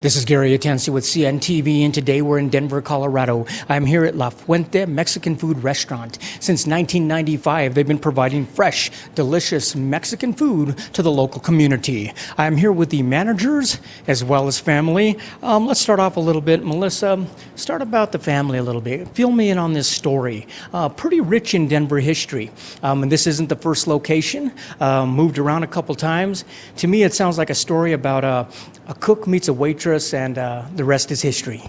This is Gary Atencio with CNTV, and today we're in Denver, Colorado. I'm here at La Fuente Mexican food restaurant. Since 1995, they've been providing fresh, delicious Mexican food to the local community. I'm here with the managers as well as family. Let's start off a little bit. Melissa, start about the family a little bit. Fill me in on this story. Pretty rich in Denver history. And this isn't the first location. Moved around a couple times. To me, it sounds like a story about a cook meets a waitress, and the rest is history.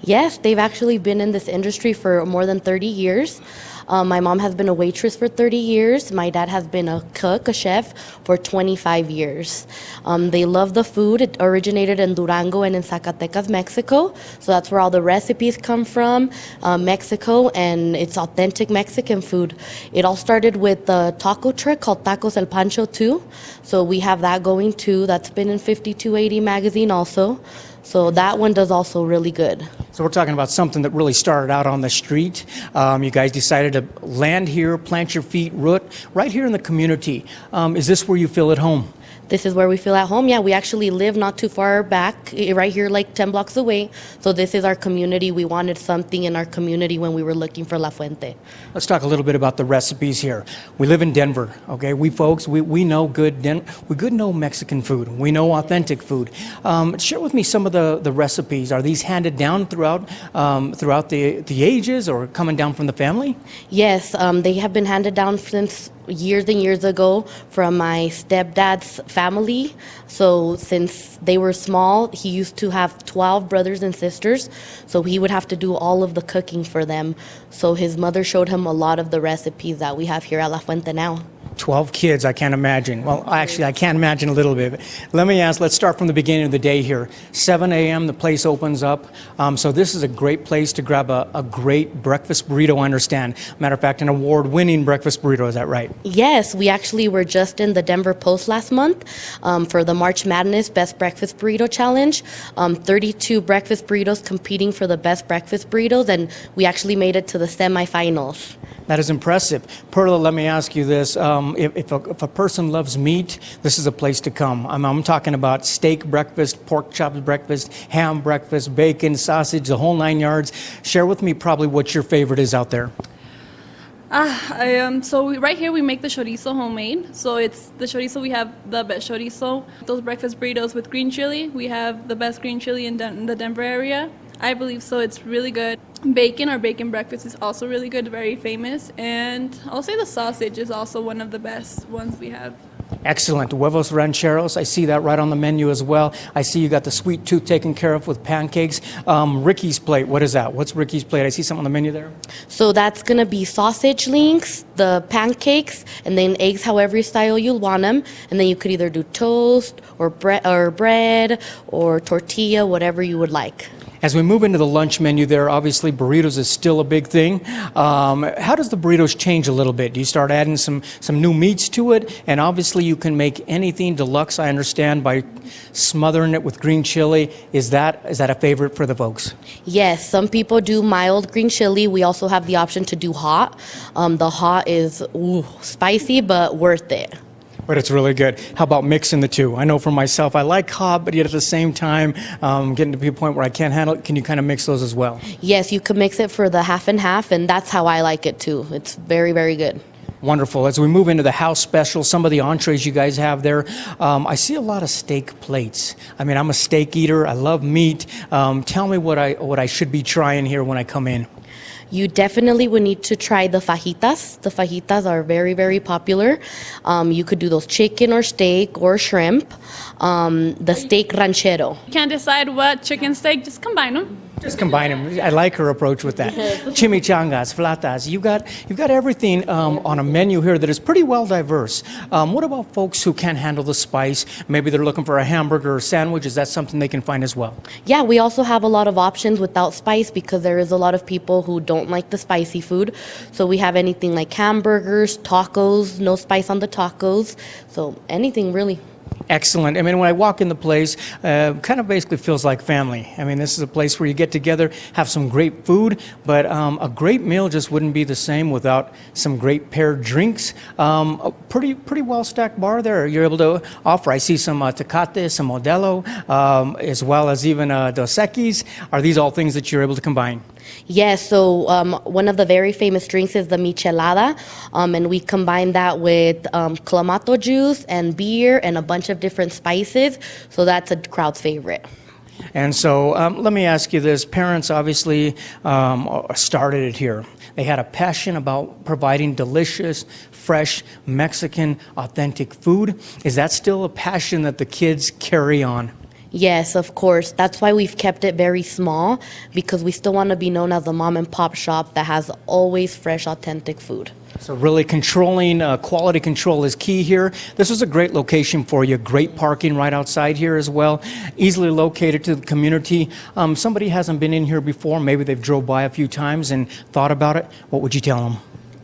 Yes, they've actually been in this industry for more than 30 years. My mom has been a waitress for 30 years. My dad has been a cook, a chef, for 25 years. They love the food. It originated in Durango and in Zacatecas, Mexico. So that's where all the recipes come from, Mexico, and it's authentic Mexican food. It all started with the taco truck called Tacos El Pancho too. So we have that going too. That's been in 5280 magazine also. So that one does also really good. So we're talking about something that really started out on the street. You guys decided to land here, plant your feet, root right here in the community. Is this where you feel at home? This is where we feel at home. Yeah, we actually live not too far back, right here, like 10 blocks away. So this is our community. We wanted something in our community when we were looking for La Fuente. Let's talk a little bit about the recipes here. We live in Denver, okay? We folks, we know we know Mexican food. We know authentic food. Share with me some of the recipes. Are these handed down throughout the ages, or coming down from the family? Yes, they have been handed down since years and years ago from my stepdad's family. So since they were small, he used to have 12 brothers and sisters, so he would have to do all of the cooking for them. So his mother showed him a lot of the recipes that we have here at La Fuente now. 12 kids, I can't imagine. Well, actually, I can't imagine a little bit. Let me ask, let's start from the beginning of the day here. 7 a.m., the place opens up. So this is a great place to grab a great breakfast burrito, I understand. Matter of fact, an award-winning breakfast burrito, is that right? Yes, we actually were just in the Denver Post last month for the March Madness Best Breakfast Burrito Challenge. 32 breakfast burritos competing for the best breakfast burritos, and we actually made it to the semifinals. That is impressive. Perla, let me ask you this. If a person loves meat, this is a place to come. I'm talking about steak breakfast, pork chops breakfast, ham breakfast, bacon, sausage, the whole 9 yards. Share with me probably what your favorite is out there. Right here we make the chorizo homemade. So it's the chorizo, we have the best chorizo. Those breakfast burritos with green chili, we have the best green chili in the Denver area. I believe so. It's really good. Bacon, our bacon breakfast is also really good, very famous. And I'll say the sausage is also one of the best ones we have. Excellent. Huevos rancheros, I see that right on the menu as well. I see you got the sweet tooth taken care of with pancakes. Ricky's plate, what is that? What's Ricky's plate? I see something on the menu there. So that's going to be sausage links, the pancakes, and then eggs however style you want them. And then you could either do toast or bread or tortilla, whatever you would like. As we move into the lunch menu there, obviously burritos is still a big thing. How does the burritos change a little bit? Do you start adding some new meats to it? And obviously you can make anything deluxe, I understand, by smothering it with green chili. Is that a favorite for the folks? Yes, some people do mild green chili. We also have the option to do hot. The hot is spicy, but worth it. But it's really good. How about mixing the two? I know for myself, I like hot, but yet at the same time, getting to be a point where I can't handle it. Can you kind of mix those as well? Yes, you can mix it for the half and half, and that's how I like it too. It's very, very good. Wonderful. As we move into the house special, some of the entrees you guys have there, I see a lot of steak plates. I mean, I'm a steak eater. I love meat. Tell me what I should be trying here when I come in. You definitely would need to try the fajitas. The fajitas are very, very popular. You could do those chicken or steak or shrimp. The steak ranchero. You can't decide what chicken steak, just combine them. Just combine them. I like her approach with that. Chimichangas, flatas. You've got everything on a menu here that is pretty well diverse. What about folks who can't handle the spice? Maybe they're looking for a hamburger or sandwich. Is that something they can find as well? Yeah, we also have a lot of options without spice because there is a lot of people who don't like the spicy food. So we have anything like hamburgers, tacos, no spice on the tacos. So anything really. Excellent. I mean, when I walk in the place, kind of basically feels like family. I mean, this is a place where you get together, have some great food, but a great meal just wouldn't be the same without some great paired drinks. A pretty well stacked bar there. You're able to offer. I see some Tecate, some Modelo, as well as even Dos Equis. Are these all things that you're able to combine? Yes, so one of the very famous drinks is the michelada, and we combine that with clamato juice and beer and a bunch of different spices, so that's a crowd's favorite. And so let me ask you this. Parents obviously started it here. They had a passion about providing delicious, fresh, Mexican, authentic food. Is that still a passion that the kids carry on? Yes, of course. That's why we've kept it very small, because we still want to be known as a mom and pop shop that has always fresh, authentic food. So really controlling, quality control is key here. This is a great location for you. Great parking right outside here as well. Easily located to the community. Somebody hasn't been in here before. Maybe they've drove by a few times and thought about it. What would you tell them?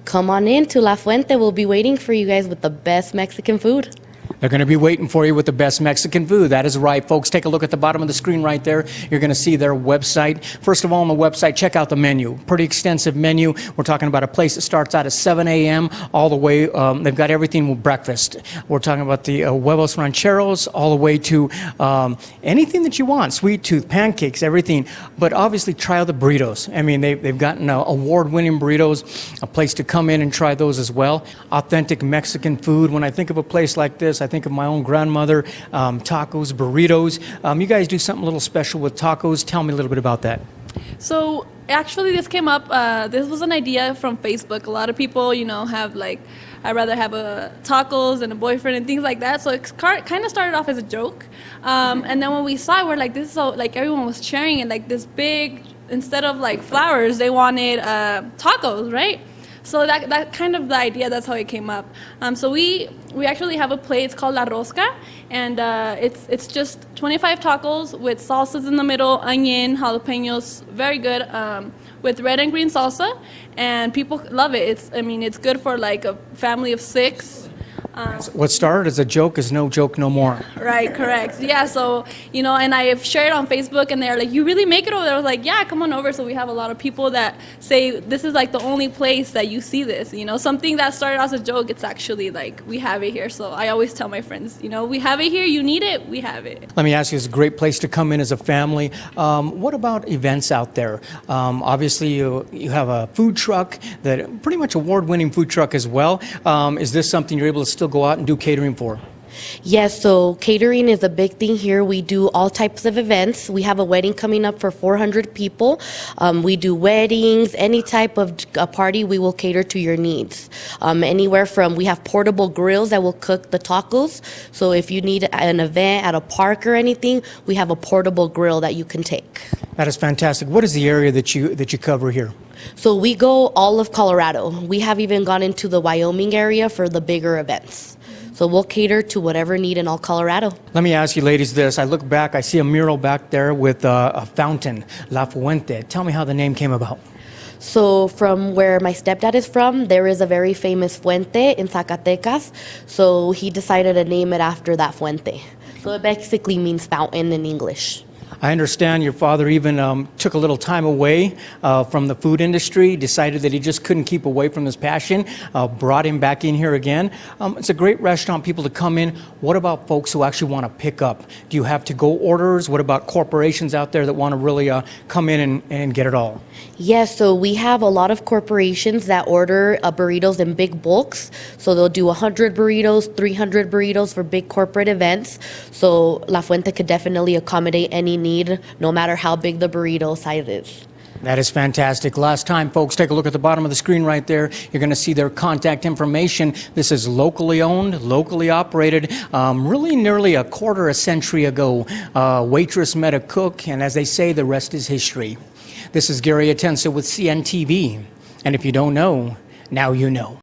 Come on in to La Fuente. We'll be waiting for you guys with the best Mexican food. They're going to be waiting for you with the best Mexican food. That is right, folks. Take a look at the bottom of the screen right there. You're going to see their website. First of all, on the website, check out the menu. Pretty extensive menu. We're talking about a place that starts out at 7 a.m. all the way. They've got everything with breakfast. We're talking about the huevos rancheros all the way to anything that you want. Sweet tooth, pancakes, everything. But obviously, try out the burritos. I mean, they've gotten award-winning burritos, a place to come in and try those as well. Authentic Mexican food. When I think of a place like this, I think of my own grandmother, tacos, burritos. You guys do something a little special with tacos. Tell me a little bit about that. So actually this came up, this was an idea from Facebook. A lot of people, have like, I'd rather have tacos and a boyfriend and things like that. So it kind of started off as a joke. And then when we saw it, we're like, this is so, like everyone was sharing it, like this big, instead of like flowers, they wanted tacos, right? So that kind of the idea, that's how it came up. So we actually have a plate, it's called La Rosca, and it's just 25 tacos with salsas in the middle, onion, jalapenos, very good, with red and green salsa, and people love it. It's good for like a family of 6. What started as a joke is no joke no more. Right, correct. Yeah, so, and I've shared on Facebook, and they're like, you really make it over there? I was like, yeah, come on over. So we have a lot of people that say this is like the only place that you see this, something that started as a joke, it's actually like, we have it here. So I always tell my friends, we have it here, you need it, we have it. Let me ask you, it's a great place to come in as a family. What about events out there? Obviously, you have a food truck, that pretty much award-winning food truck as well. Is this something you're able to still go out and do catering for? Yes, so catering is a big thing here. We do all types of events. We have a wedding coming up for 400 people. We do weddings, any type of a party, we will cater to your needs. Anywhere from, we have portable grills that will cook the tacos. So if you need an event at a park or anything, we have a portable grill that you can take. That is fantastic. What is the area that you cover here? So we go all of Colorado. We have even gone into the Wyoming area for the bigger events. So we'll cater to whatever need in all Colorado. Let me ask you ladies this. I look back, I see a mural back there with a fountain, La Fuente. Tell me how the name came about. So from where my stepdad is from, there is a very famous fuente in Zacatecas. So he decided to name it after that fuente. So it basically means fountain in English. I understand your father even took a little time away from the food industry, decided that he just couldn't keep away from his passion, brought him back in here again. It's a great restaurant, people to come in. What about folks who actually want to pick up? Do you have to-go orders? What about corporations out there that want to really come in and get it all? Yes, so we have a lot of corporations that order burritos in big bulks. So they'll do 100 burritos, 300 burritos for big corporate events. So La Fuente could definitely accommodate any need, no matter how big the burrito size is. That is fantastic. Last time, folks, take a look at the bottom of the screen right there. You're going to see their contact information. This is locally owned, locally operated. Really nearly a quarter a century ago, waitress met a cook, and as they say, the rest is history. This is Gary Atencio with CNTV. And if you don't know, now you know.